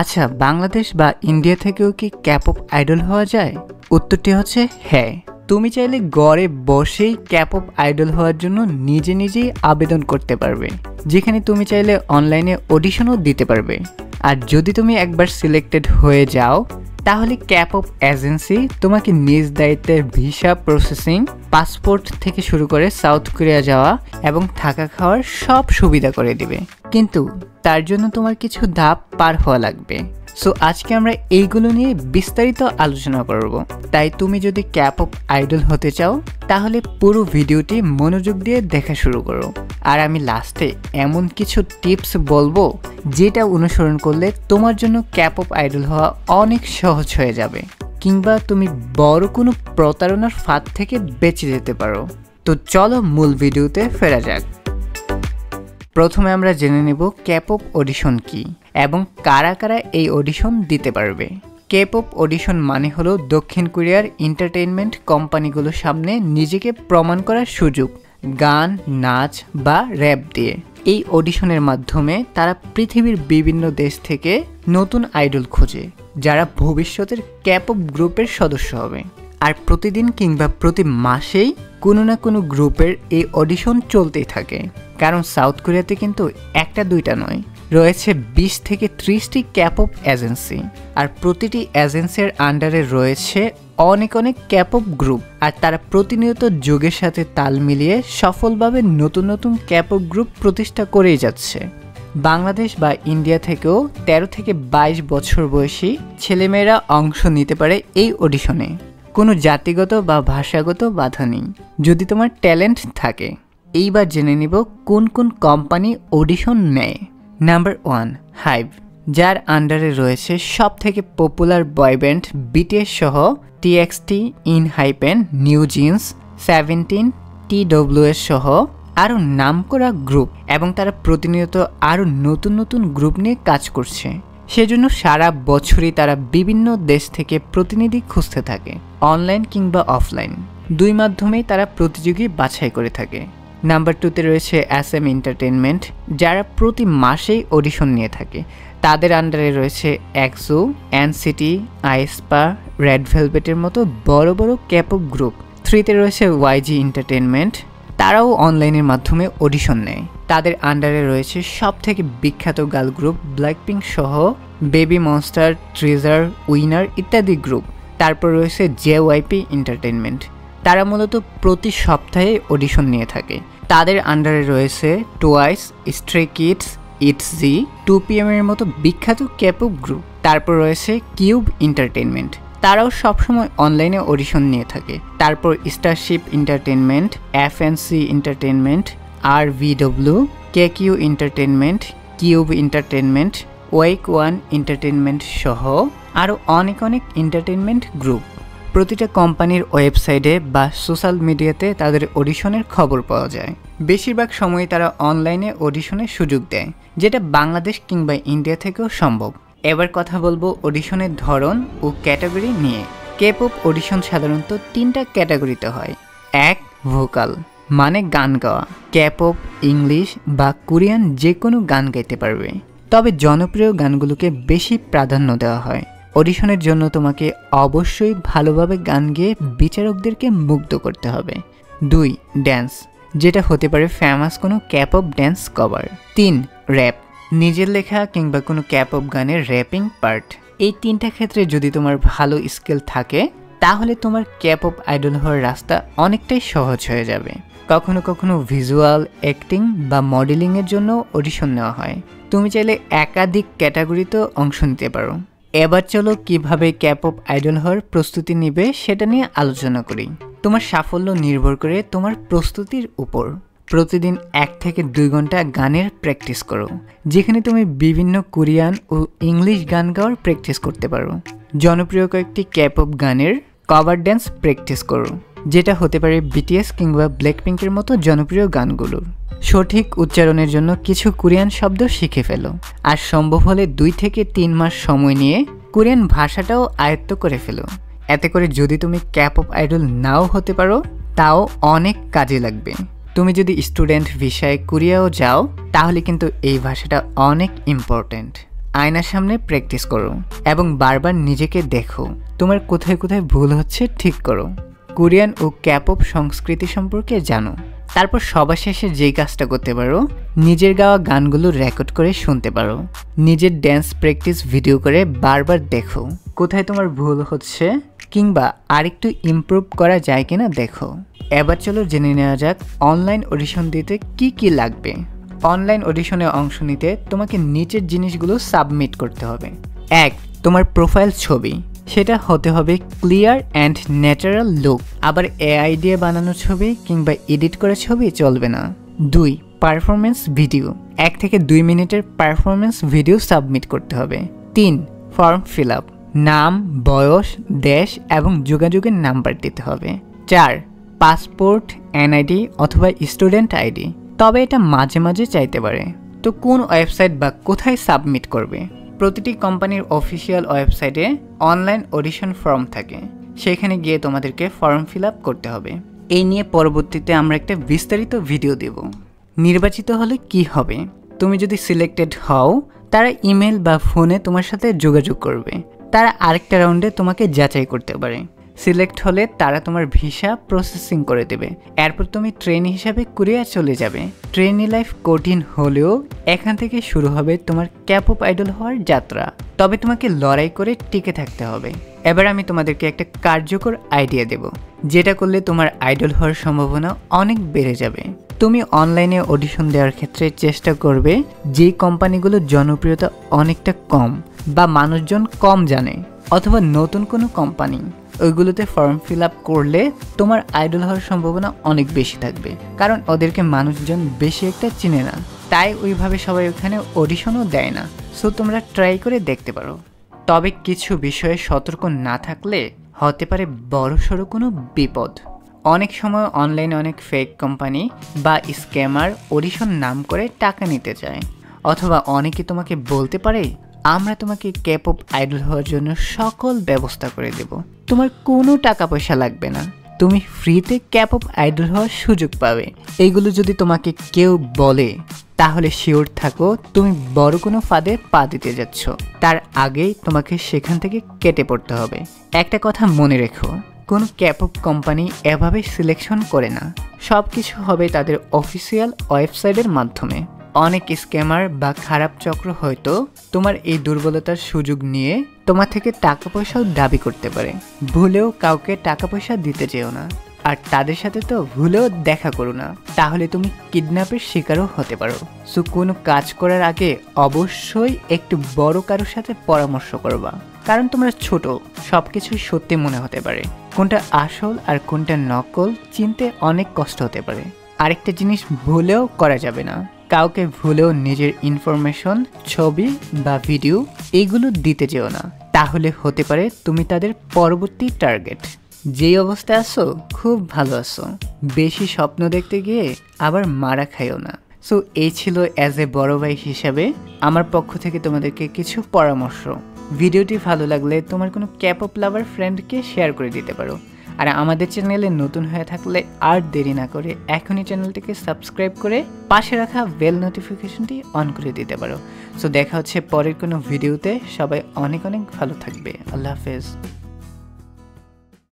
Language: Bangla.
আচ্ছা, বাংলাদেশ বা ইন্ডিয়া থেকেও কি ক্যাপপ আইডল হওয়া যায়? উত্তরটি হচ্ছে হ্যাঁ। তুমি চাইলে ঘরে বসেই ক্যাপপ আইডল হওয়ার জন্য নিজেই আবেদন করতে পারবে, যেখানে তুমি চাইলে অনলাইনে অডিশনও দিতে পারবে। আর যদি তুমি একবার সিলেক্টেড হয়ে যাও, তাহলে ক্যাপপ এজেন্সি তোমাকে নিজ দায়িত্বে ভিসা প্রসেসিং, পাসপোর্ট থেকে শুরু করে সাউথ কোরিয়া যাওয়া এবং থাকা খাওয়ার সব সুবিধা করে দিবে। কিন্তু তার জন্য তোমার কিছু ধাপ পার হওয়া লাগবে। সো আজকে আমরা এইগুলো নিয়ে বিস্তারিত আলোচনা করব। তাই তুমি যদি ক্যাপপ আইডল হতে চাও, তাহলে পুরো ভিডিওটি মনোযোগ দিয়ে দেখা শুরু করো। আর আমি লাস্টে এমন কিছু টিপস বলবো, যেটা অনুসরণ করলে তোমার জন্য ক্যাপপ আইডল হওয়া অনেক সহজ হয়ে যাবে, কিংবা তুমি বড় কোনো প্রতারণার ফাঁদ থেকে বেঁচে যেতে পারো। তো চলো মূল ভিডিওতে ফেরা যাক। প্রথমে আমরা জেনে নেব ক্যাপপ অডিশন কি এবং কারা কারা এই অডিশন দিতে পারবে। ক্যাপপ অডিশন মানে হলো দক্ষিণ কোরিয়ার এন্টারটেইনমেন্ট কোম্পানিগুলোর সামনে নিজেকে প্রমাণ করার সুযোগ, গান, নাচ বা র্যাপ দিয়ে। এই অডিশনের মাধ্যমে তারা পৃথিবীর বিভিন্ন দেশ থেকে নতুন আইডল খোঁজে, যারা ভবিষ্যতের ক্যাপপ গ্রুপের সদস্য হবে। আর প্রতিদিন কিংবা প্রতি মাসেই কোনো না কোনো গ্রুপের এই অডিশন চলতেই থাকে, কারণ সাউথ কোরিয়াতে কিন্তু একটা দুইটা নয়, রয়েছে 20 থেকে 30টি ক্যাপপ এজেন্সি। আর প্রতিটি এজেন্সির আন্ডারে রয়েছে অনেক ক্যাপপ গ্রুপ, আর তারা প্রতিনিয়ত যুগের সাথে তাল মিলিয়ে সফলভাবে নতুন নতুন ক্যাপপ গ্রুপ প্রতিষ্ঠা করেই যাচ্ছে। বাংলাদেশ বা ইন্ডিয়া থেকেও 13 থেকে 22 বছর বয়সী ছেলেমেয়েরা অংশ নিতে পারে এই অডিশনে। কোনো জাতিগত বা ভাষাগত বাধা নেই, যদি তোমার ট্যালেন্ট থাকে। এইবার জেনে নিব কোন কোন কোম্পানি অডিশন নেয়। নাম্বার 1, হাইভ, যার আন্ডারে রয়েছে সব থেকে পপুলার বয়ব্যান্ড বিটিএস সহ TXT, ইনহাইপেন, নিউ জিন্স, 17, TWS সহ আরও নামকরা গ্রুপ, এবং তারা প্রতিনিয়ত আরও নতুন গ্রুপ নিয়ে কাজ করছে। সেজন্য সারা বছরই তারা বিভিন্ন দেশ থেকে প্রতিনিধি খুঁজতে থাকে, অনলাইন কিংবা অফলাইন, দুই মাধ্যমেই তারা প্রতিযোগী বাছাই করে থাকে। নাম্বার 2তে রয়েছে SM এন্টারটেইনমেন্ট, যারা প্রতি মাসেই অডিশন নিয়ে থাকে। তাদের আন্ডারে রয়েছে EXO, NCT, আইএসপা, রেড ভেলভেটের মতো বড় ক্যাপপ গ্রুপ। 3তে রয়েছে YG এন্টারটেইনমেন্ট, তারাও অনলাইনের মাধ্যমে অডিশন নেয়। তাদের আন্ডারে রয়েছে সব থেকে বিখ্যাত গার্ল গ্রুপ ব্ল্যাকপিঙ্ক সহ বেবি মনস্টার, ট্রেজার, উইনার ইত্যাদি গ্রুপ। তারপর রয়েছে JYP এন্টারটেইনমেন্ট, তারা মূলত প্রতি সপ্তাহে অডিশন নিয়ে থাকে। তাদের আন্ডারে রয়েছে টুয়াইস, স্ট্রে কিডস, ITZY, 2PM এর মতো বিখ্যাত ক্যাপপ গ্রুপ। তারপর রয়েছে কিউব এন্টারটেইনমেন্ট, তারাও সবসময় অনলাইনে অডিশন নিয়ে থাকে। তারপর Starship Entertainment, FNC Entertainment, RVW, KQ Entertainment, Cube Entertainment, Wake One Entertainment সহ আরও অনেক এন্টারটেইনমেন্ট গ্রুপ। প্রতিটা কোম্পানির ওয়েবসাইটে বা সোশ্যাল মিডিয়াতে তাদের অডিশনের খবর পাওয়া যায়। বেশিরভাগ সময় তারা অনলাইনে অডিশনের সুযোগ দেয়, যেটা বাংলাদেশ কিংবা ইন্ডিয়া থেকেও সম্ভব। এবার কথা বলবো অডিশনের ধরন ও ক্যাটাগরি নিয়ে। ক্যাপপ অডিশন সাধারণত 3টা ক্যাটাগরিতে হয়। 1, ভোকাল, মানে গান গাওয়া। ক্যাপপ, ইংলিশ বা কোরিয়ান যে কোনো গান গাইতে পারবে, তবে জনপ্রিয় গানগুলোকে বেশি প্রাধান্য দেওয়া হয়। অডিশনের জন্য তোমাকে অবশ্যই ভালোভাবে গান গেয়ে বিচারকদেরকে মুগ্ধ করতে হবে। 2, ড্যান্স, যেটা হতে পারে ফেমাস কোনো ক্যাপপ ড্যান্স কভার। 3, র্যাপ, নিজের লেখা কিংবা কোনো ক্যাপপ গানের র্যাপিং পার্ট। এই 3টা ক্ষেত্রে যদি তোমার ভালো স্কিল থাকে, তাহলে তোমার ক্যাপপ আইডল হওয়ার রাস্তা অনেকটাই সহজ হয়ে যাবে। কখনো ভিজুয়াল, অ্যাক্টিং বা মডেলিংয়ের জন্য অডিশন নেওয়া হয়। তুমি চাইলে একাধিক ক্যাটাগরিতেও অংশ নিতে পারো। এবার চলো কিভাবে ক্যাপপ আইডল হওয়ার প্রস্তুতি নিবে সেটা নিয়ে আলোচনা করি। তোমার সাফল্য নির্ভর করে তোমার প্রস্তুতির উপর। প্রতিদিন 1 থেকে 2 ঘন্টা গানের প্র্যাকটিস করো, যেখানে তুমি বিভিন্ন কোরিয়ান ও ইংলিশ গান গাওয়ার প্র্যাকটিস করতে পারো। জনপ্রিয় কয়েকটি ক্যাপপ গানের কভার ড্যান্স প্র্যাকটিস করো, যেটা হতে পারে BTS কিংবা ব্ল্যাকপিঙ্কের মতো জনপ্রিয় গানগুলোর। সঠিক উচ্চারণের জন্য কিছু কোরিয়ান শব্দ শিখে ফেলো, আর সম্ভব হলে 2 থেকে 3 মাস সময় নিয়ে কোরিয়ান ভাষাটাও আয়ত্ত করে ফেলো। এতে করে যদি তুমি ক্যাপপ আইডল নাও হতে পারো, তাও অনেক কাজে লাগবে। তুমি যদি স্টুডেন্ট ভিসায় কোরিয়াও যাও, তাহলে কিন্তু এই ভাষাটা অনেক ইম্পর্ট্যান্ট। আয়নার সামনে প্র্যাকটিস করো এবং বারবার নিজেকে দেখো, তোমার কোথায় কোথায় ভুল হচ্ছে ঠিক করো। কোরিয়ান ও ক্যাপপ সংস্কৃতি সম্পর্কে জানো। তারপর সবার শেষে যেই কাজটা করতে পারো, নিজের গাওয়া গানগুলো রেকর্ড করে শুনতে পারো। নিজের ড্যান্স প্র্যাকটিস ভিডিও করে বারবার দেখো কোথায় তোমার ভুল হচ্ছে কিংবা আরেকটু ইমপ্রুভ করা যায় কিনা দেখো। এবার চলো জেনে নেওয়া যাক অনলাইন অডিশন দিতে কি কি লাগবে। অনলাইন অডিশনে অংশ নিতে তোমাকে নিচের জিনিসগুলো সাবমিট করতে হবে। 1. তোমার প্রোফাইল ছবি, সেটা হতে হবে ক্লিয়ার অ্যান্ড ন্যাচারাল লুক। আবার এআই দিয়ে বানানো ছবি কিংবা এডিট করা ছবি চলবে না। 2. পারফরমেন্স ভিডিও, 1 থেকে 2 মিনিটের পারফরমেন্স ভিডিও সাবমিট করতে হবে। 3. ফর্ম ফিল আপ, নাম, বয়স, দেশ এবং যোগাযোগের নাম্বার দিতে হবে। 4. পাসপোর্ট, এনআইডি অথবা স্টুডেন্ট আইডি, তবে এটা মাঝে মাঝে চাইতে পারে। তো কোন ওয়েবসাইট বা কোথায় সাবমিট করবে? প্রতিটি কোম্পানির অফিসিয়াল ওয়েবসাইটে অনলাইন অডিশন ফর্ম থাকে, সেখানে গিয়ে তোমাদেরকে ফর্ম ফিল আপ করতে হবে। এই নিয়ে পরবর্তীতে আমরা একটা বিস্তারিত ভিডিও দেব। নির্বাচিত হলে কি হবে? তুমি যদি সিলেক্টেড হও, তারা ইমেল বা ফোনে তোমার সাথে যোগাযোগ করবে। তারা আরেকটা রাউন্ডে তোমাকে যাচাই করতে পারে। সিলেক্ট হলে তারা তোমার ভিসা প্রসেসিং করে দেবে। এরপর তুমি ট্রেনি হিসাবে কোরিয়া চলে যাবে। ট্রেনি লাইফ কঠিন হলেও এখান থেকে শুরু হবে তোমার ক্যাপপ আইডল হওয়ার যাত্রা। তবে তোমাকে লড়াই করে টিকে থাকতে হবে। এবার আমি তোমাদেরকে একটা কার্যকর আইডিয়া দেব, যেটা করলে তোমার আইডল হওয়ার সম্ভাবনা অনেক বেড়ে যাবে। তুমি অনলাইনে অডিশন দেওয়ার ক্ষেত্রে চেষ্টা করবে যেই কোম্পানিগুলোর জনপ্রিয়তা অনেকটা কম বা মানুষজন কম জানে, অথবা নতুন কোনো কোম্পানি, ওইগুলোতে ফর্ম ফিল আপ করলে তোমার আইডল হওয়ার সম্ভাবনা অনেক বেশি থাকবে, কারণ ওদেরকে মানুষজন বেশি একটা চিনে না, তাই ওইভাবে সবাই ওখানে অডিশনও দেয় না। সো তোমরা ট্রাই করে দেখতে পারো। তবে কিছু বিষয়ে সতর্ক না থাকলে হতে পারে বড়সড় কোনো বিপদ। অনেক সময় অনলাইনে অনেক ফেক কোম্পানি বা স্ক্যামার অডিশন নাম করে টাকা নিতে চায়, অথবা অনেকে তোমাকে বলতে পারে আমরা তোমাকে ক্যাপপ আইডল হওয়ার জন্য সকল ব্যবস্থা করে দেব, তোমার কোনো টাকা পয়সা লাগবে না, তুমি ফ্রিতে ক্যাপপ আইডল হওয়ার সুযোগ পাবে। এইগুলো যদি তোমাকে কেউ বলে, তাহলে শিওর থাকো তুমি বড় কোনো ফাঁদে পা দিতে যাচ্ছ। তার আগেই তোমাকে সেখান থেকে কেটে পড়তে হবে। একটা কথা মনে রেখো, কোনো ক্যাপপ কোম্পানি এভাবে সিলেকশন করে না, সব কিছু হবে তাদের অফিসিয়াল ওয়েবসাইটের মাধ্যমে। অনেক স্ক্যামার বা খারাপ চক্র হয়তো তোমার এই দুর্বলতার সুযোগ নিয়ে তোমার থেকে টাকা পয়সাও দাবি করতে পারে। ভুলেও কাউকে টাকা পয়সা দিতে যেও না, আর তাদের সাথে তো ভুলেও দেখা করো না, তাহলে তুমি কিডন্যাপের শিকারও হতে পারো। সো কোনো কাজ করার আগে অবশ্যই একটু বড় কারোর সাথে পরামর্শ করবা, কারণ তোমরা ছোট, সবকিছুই সত্যি মনে হতে পারে। কোনটা আসল আর কোনটা নকল চিনতে অনেক কষ্ট হতে পারে। আরেকটা জিনিস ভুলেও করা যাবে না, কাউকে ভুলেও নিজের ইনফরমেশন, ছবি বা ভিডিও এইগুলো দিতে যেও না, তাহলে হতে পারে তুমি তাদের পরবর্তী টার্গেট। যেই অবস্থায় আছো খুব ভালো আছো, বেশি স্বপ্ন দেখতে গিয়ে আবার মারা খাইও না। সো এই ছিল অ্যাজ এ বড় ভাই হিসাবে আমার পক্ষ থেকে তোমাদেরকে কিছু পরামর্শ। ভিডিওটি ভালো লাগলে তোমার কোনো ক্যাপপ লাভার ফ্রেন্ডকে শেয়ার করে দিতে পারো। আর আমাদের চ্যানেলে নতুন হয়ে থাকলে আর দেরি না করে এখনই চ্যানেলটিকে সাবস্ক্রাইব করে পাশে রাখা বেল নোটিফিকেশনটি অন করে দিতে পারো। সো দেখা হচ্ছে পরের কোনো ভিডিওতে। সবাই অনেক অনেক ভালো থাকবে। আল্লাহ হাফেজ।